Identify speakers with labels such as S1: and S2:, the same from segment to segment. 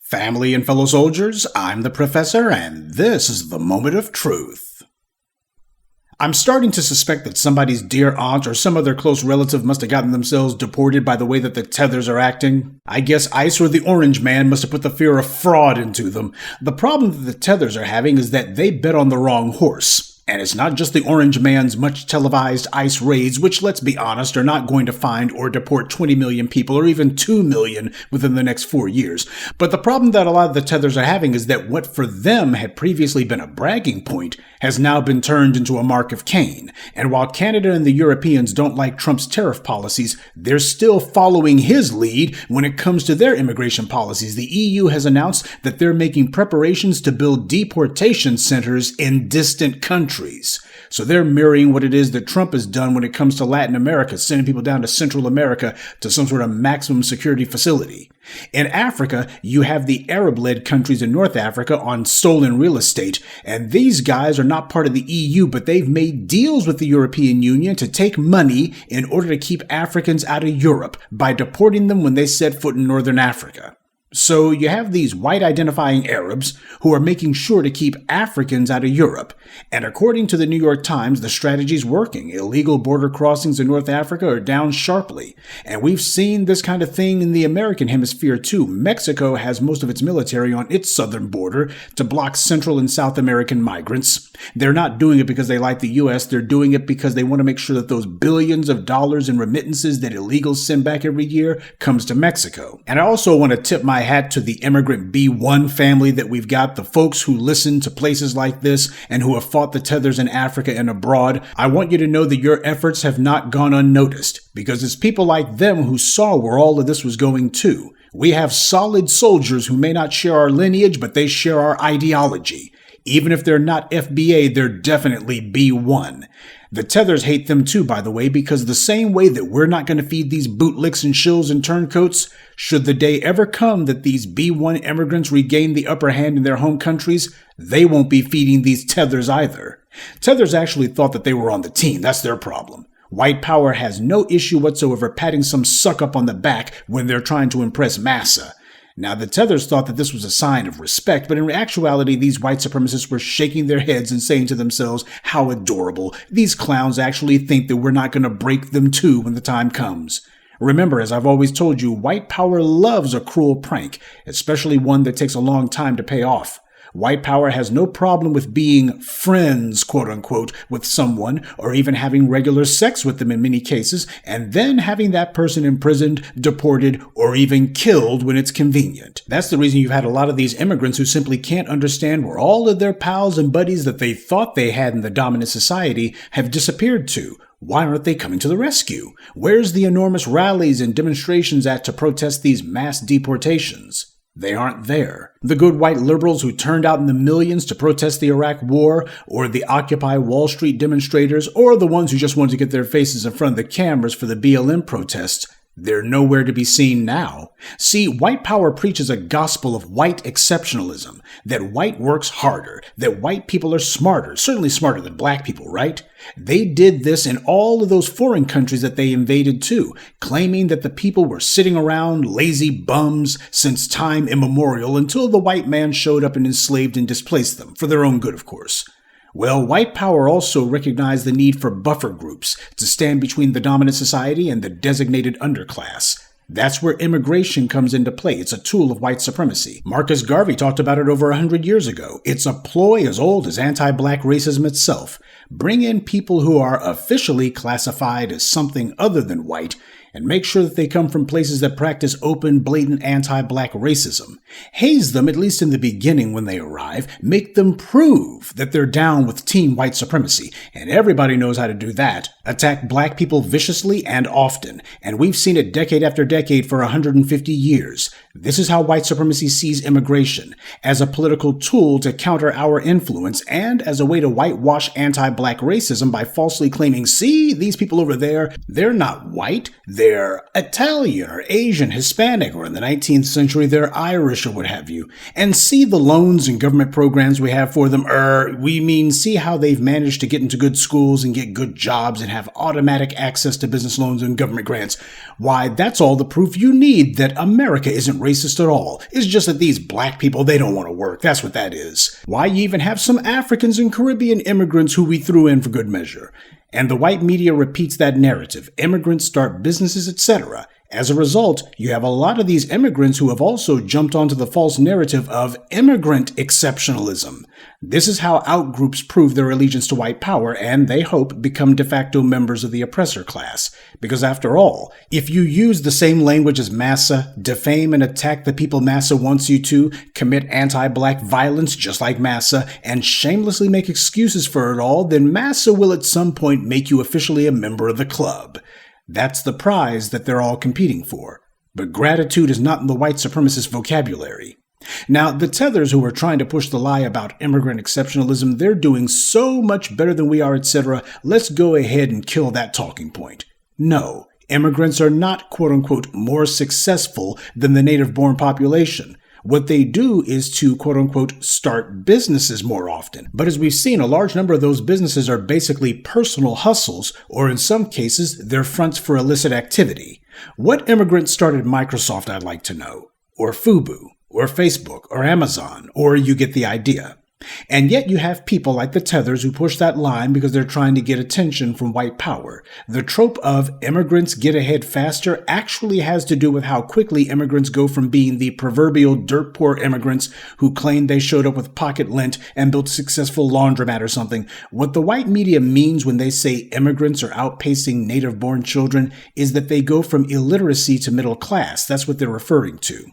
S1: Family and fellow soldiers, I'm the Professor, and this is the Moment of Truth. I'm starting to suspect that somebody's dear aunt or some other close relative must have gotten themselves deported by the way that the Tethers are acting. I guess ICE or the Orange Man must have put the fear of fraud into them. The problem that the Tethers are having is that they bet on the wrong horse. And it's not just the Orange Man's much televised ICE raids, which, let's be honest, are not going to find or deport 20 million people or even 2 million within the next 4 years. But the problem that a lot of the Tethers are having is that what for them had previously been a bragging point has now been turned into a mark of Cain. And while Canada and the Europeans don't like Trump's tariff policies, they're still following his lead when it comes to their immigration policies. The EU has announced that they're making preparations to build deportation centers in distant countries. So they're mirroring what it is that Trump has done when it comes to Latin America, sending people down to Central America to some sort of maximum security facility. In Africa, you have the Arab-led countries in North Africa on stolen real estate, and these guys are not part of the EU, but they've made deals with the European Union to take money in order to keep Africans out of Europe by deporting them when they set foot in Northern Africa. So you have these white-identifying Arabs who are making sure to keep Africans out of Europe. And according to the New York Times, the strategy's working. Illegal border crossings in North Africa are down sharply. And we've seen this kind of thing in the American hemisphere too. Mexico has most of its military on its southern border to block Central and South American migrants. They're not doing it because they like the U.S. They're doing it because they want to make sure that those billions of dollars in remittances that illegals send back every year comes to Mexico. And I also want to tip my hat to the immigrant B1 family that we've got, the folks who listen to places like this and who have fought the Tethers in Africa and abroad. I want you to know that your efforts have not gone unnoticed, because it's people like them who saw where all of this was going too. We have solid soldiers who may not share our lineage, but they share our ideology. Even if they're not FBA, they're definitely B1. The Tethers hate them too, by the way, because the same way that we're not going to feed these bootlicks and shills and turncoats, should the day ever come that these B1 immigrants regain the upper hand in their home countries, they won't be feeding these Tethers either. Tethers actually thought that they were on the team. That's their problem. White power has no issue whatsoever patting some suck up on the back when they're trying to impress massa. Now, the Tethers thought that this was a sign of respect, but in actuality, these white supremacists were shaking their heads and saying to themselves, how adorable. These clowns actually think that we're not going to break them too when the time comes. Remember, as I've always told you, white power loves a cruel prank, especially one that takes a long time to pay off. White power has no problem with being friends, quote unquote, with someone, or even having regular sex with them in many cases, and then having that person imprisoned, deported, or even killed when it's convenient. That's the reason you've had a lot of these immigrants who simply can't understand where all of their pals and buddies that they thought they had in the dominant society have disappeared to. Why aren't they coming to the rescue? Where's the enormous rallies and demonstrations at to protest these mass deportations? They aren't there. The good white liberals who turned out in the millions to protest the Iraq War, or the Occupy Wall Street demonstrators, or the ones who just wanted to get their faces in front of the cameras for the BLM protests, they're nowhere to be seen now. See, white power preaches a gospel of white exceptionalism, that white works harder, that white people are smarter, certainly smarter than black people, right? They did this in all of those foreign countries that they invaded too, claiming that the people were sitting around lazy bums since time immemorial until the white man showed up and enslaved and displaced them, for their own good, of course. Well, white power also recognized the need for buffer groups to stand between the dominant society and the designated underclass. That's where immigration comes into play. It's a tool of white supremacy. Marcus Garvey talked about it over 100 years ago. It's a ploy as old as anti-black racism itself. Bring in people who are officially classified as something other than white, and make sure that they come from places that practice open, blatant anti-black racism. Haze them, at least in the beginning when they arrive. Make them prove that they're down with team white supremacy, and everybody knows how to do that. Attack black people viciously and often, and we've seen it decade after decade for 150 years. This is how white supremacy sees immigration, as a political tool to counter our influence and as a way to whitewash anti-black racism by falsely claiming, see, these people over there, they're not white, they're Italian or Asian, Hispanic, or in the 19th century, they're Irish or what have you. And see the loans and government programs we have for them, see how they've managed to get into good schools and get good jobs and have automatic access to business loans and government grants. Why, that's all the proof you need that America isn't isn't racist at all. It's just that these black people, they don't want to work. That's what that is. Why you even have some Africans and Caribbean immigrants who we threw in for good measure. And the white media repeats that narrative. Immigrants start businesses, etc. As a result, you have a lot of these immigrants who have also jumped onto the false narrative of immigrant exceptionalism. This is how outgroups prove their allegiance to white power and, they hope, become de facto members of the oppressor class. Because after all, if you use the same language as massa, defame and attack the people massa wants you to, commit anti-black violence just like massa, and shamelessly make excuses for it all, then massa will at some point make you officially a member of the club. That's the prize that they're all competing for. But gratitude is not in the white supremacist vocabulary. Now, the Tethers who are trying to push the lie about immigrant exceptionalism, they're doing so much better than we are, etc. Let's go ahead and kill that talking point. No, immigrants are not, quote-unquote, more successful than the native-born population. What they do is to, quote-unquote, start businesses more often. But as we've seen, a large number of those businesses are basically personal hustles, or in some cases, they're fronts for illicit activity. What immigrant started Microsoft, I'd like to know? Or Fubu? Or Facebook? Or Amazon? Or you get the idea. And yet you have people like the Tethers who push that line because they're trying to get attention from white power. The trope of immigrants get ahead faster actually has to do with how quickly immigrants go from being the proverbial dirt poor immigrants who claim they showed up with pocket lint and built a successful laundromat or something. What the white media means when they say immigrants are outpacing native-born children is that they go from illiteracy to middle class. That's what they're referring to.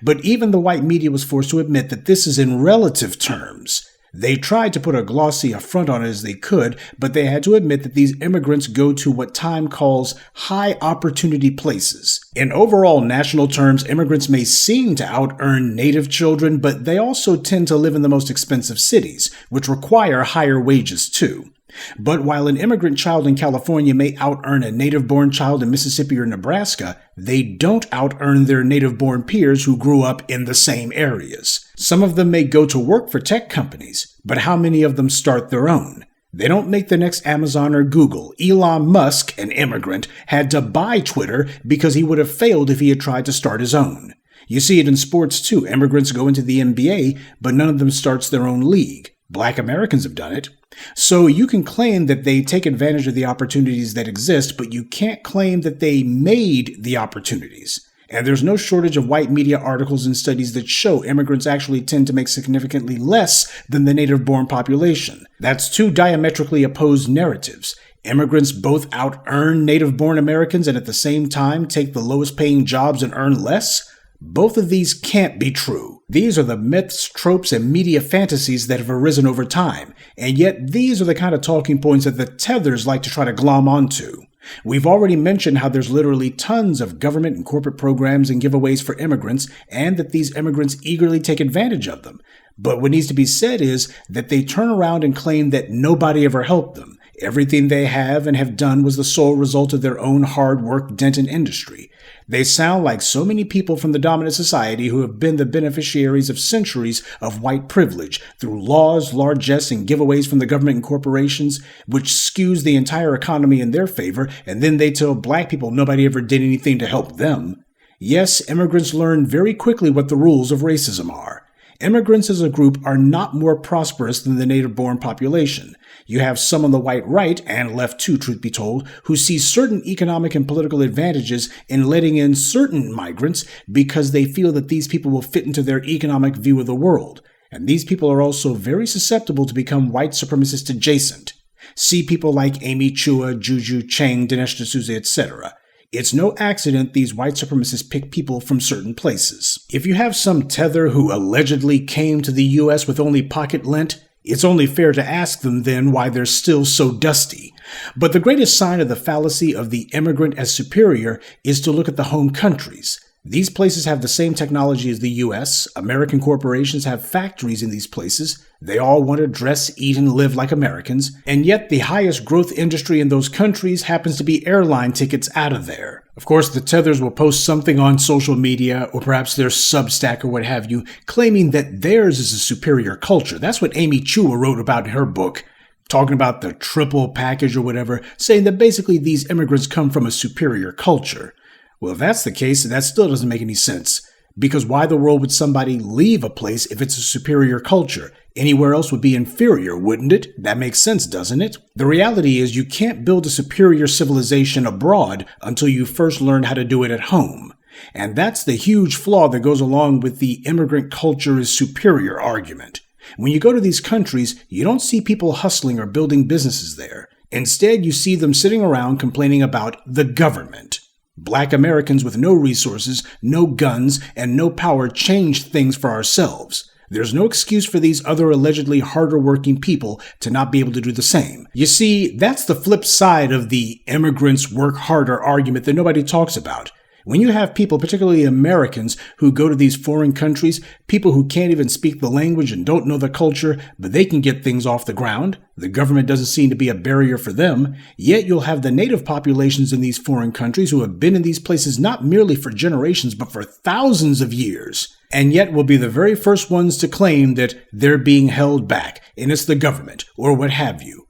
S1: But even the white media was forced to admit that this is in relative terms. They tried to put a glossy affront on it as they could, but they had to admit that these immigrants go to what Time calls high opportunity places. In overall national terms, immigrants may seem to out-earn native children, but they also tend to live in the most expensive cities, which require higher wages too. But while an immigrant child in California may out-earn a native-born child in Mississippi or Nebraska, they don't out-earn their native-born peers who grew up in the same areas. Some of them may go to work for tech companies, but how many of them start their own? They don't make the next Amazon or Google. Elon Musk, an immigrant, had to buy Twitter because he would have failed if he had tried to start his own. You see it in sports too. Immigrants go into the NBA, but none of them starts their own league. Black Americans have done it. So you can claim that they take advantage of the opportunities that exist, but you can't claim that they made the opportunities. And there's no shortage of white media articles and studies that show immigrants actually tend to make significantly less than the native-born population. That's two diametrically opposed narratives. Immigrants both out-earn native-born Americans and at the same time take the lowest-paying jobs and earn less? Both of these can't be true. These are the myths, tropes, and media fantasies that have arisen over time, and yet these are the kind of talking points that the Tethers like to try to glom onto. We've already mentioned how there's literally tons of government and corporate programs and giveaways for immigrants, and that these immigrants eagerly take advantage of them. But what needs to be said is that they turn around and claim that nobody ever helped them. Everything they have and have done was the sole result of their own hard work dent in industry. They sound like so many people from the dominant society who have been the beneficiaries of centuries of white privilege through laws, largesse, and giveaways from the government and corporations, which skews the entire economy in their favor, and then they tell black people nobody ever did anything to help them. Yes, immigrants learn very quickly what the rules of racism are. Immigrants as a group are not more prosperous than the native-born population. You have some on the white right, and left too, truth be told, who see certain economic and political advantages in letting in certain migrants because they feel that these people will fit into their economic view of the world. And these people are also very susceptible to become white supremacist adjacent. See people like Amy Chua, Juju Chang, Dinesh D'Souza, etc. It's no accident these white supremacists pick people from certain places. If you have some tether who allegedly came to the U.S. with only pocket lint, it's only fair to ask them then why they're still so dusty. But the greatest sign of the fallacy of the immigrant as superior is to look at the home countries. These places have the same technology as the U.S. American corporations have factories in these places. They all want to dress, eat, and live like Americans. And yet the highest growth industry in those countries happens to be airline tickets out of there. Of course, the Tethers will post something on social media, or perhaps their Substack or what have you, claiming that theirs is a superior culture. That's what Amy Chua wrote about in her book, talking about the triple package or whatever, saying that basically these immigrants come from a superior culture. Well, if that's the case, that still doesn't make any sense. Because why the world would somebody leave a place if it's a superior culture? Anywhere else would be inferior, wouldn't it? That makes sense, doesn't it? The reality is you can't build a superior civilization abroad until you first learn how to do it at home. And that's the huge flaw that goes along with the immigrant culture is superior argument. When you go to these countries, you don't see people hustling or building businesses there. Instead, you see them sitting around complaining about the government. Black Americans with no resources, no guns, and no power changed things for ourselves. There's no excuse for these other allegedly harder working people to not be able to do the same. You see, that's the flip side of the immigrants work harder argument that nobody talks about. When you have people, particularly Americans, who go to these foreign countries, people who can't even speak the language and don't know the culture, but they can get things off the ground, the government doesn't seem to be a barrier for them, yet you'll have the native populations in these foreign countries who have been in these places not merely for generations, but for thousands of years, and yet will be the very first ones to claim that they're being held back, and it's the government, or what have you.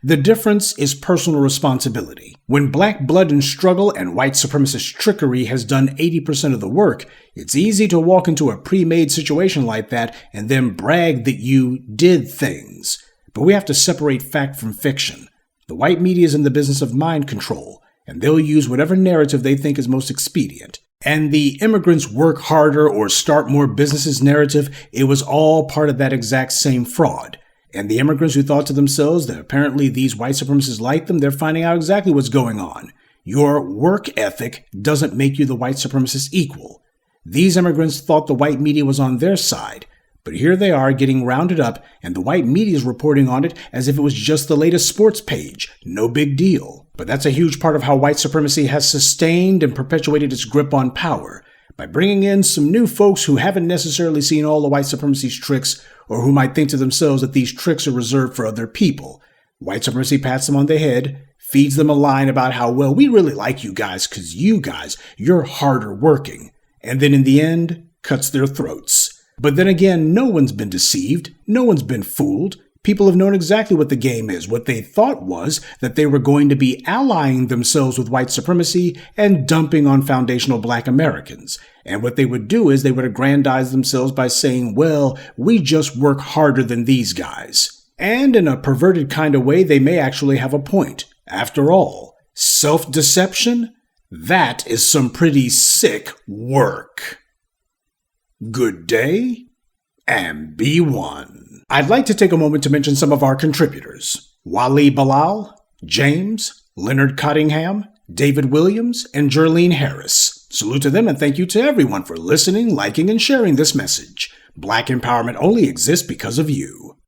S1: The difference is personal responsibility. When black blood and struggle and white supremacist trickery has done 80% of the work, it's easy to walk into a pre-made situation like that and then brag that you did things. But we have to separate fact from fiction. The white media is in the business of mind control, and they'll use whatever narrative they think is most expedient. And the immigrants work harder or start more businesses narrative, it was all part of that exact same fraud. And the immigrants who thought to themselves that apparently these white supremacists like them, they're finding out exactly what's going on. Your work ethic doesn't make you the white supremacist equal. These immigrants thought the white media was on their side, but here they are getting rounded up, and the white media is reporting on it as if it was just the latest sports page. No big deal. But that's a huge part of how white supremacy has sustained and perpetuated its grip on power, by bringing in some new folks who haven't necessarily seen all the white supremacy's tricks, or who might think to themselves that these tricks are reserved for other people. White supremacy pats them on the head, feeds them a line about how, well, we really like you guys because you're harder working, and then in the end, cuts their throats. But then again, no one's been deceived, no one's been fooled. People have known exactly what the game is. What they thought was that they were going to be allying themselves with white supremacy and dumping on foundational black Americans. And what they would do is they would aggrandize themselves by saying, well, we just work harder than these guys. And in a perverted kind of way, they may actually have a point. After all, self-deception? That is some pretty sick work. Good day, and be one. I'd like to take a moment to mention some of our contributors. Wali Bilal, James, Leonard Cottingham, David Williams, and Jerlene Harris. Salute to them and thank you to everyone for listening, liking, and sharing this message. Black empowerment only exists because of you.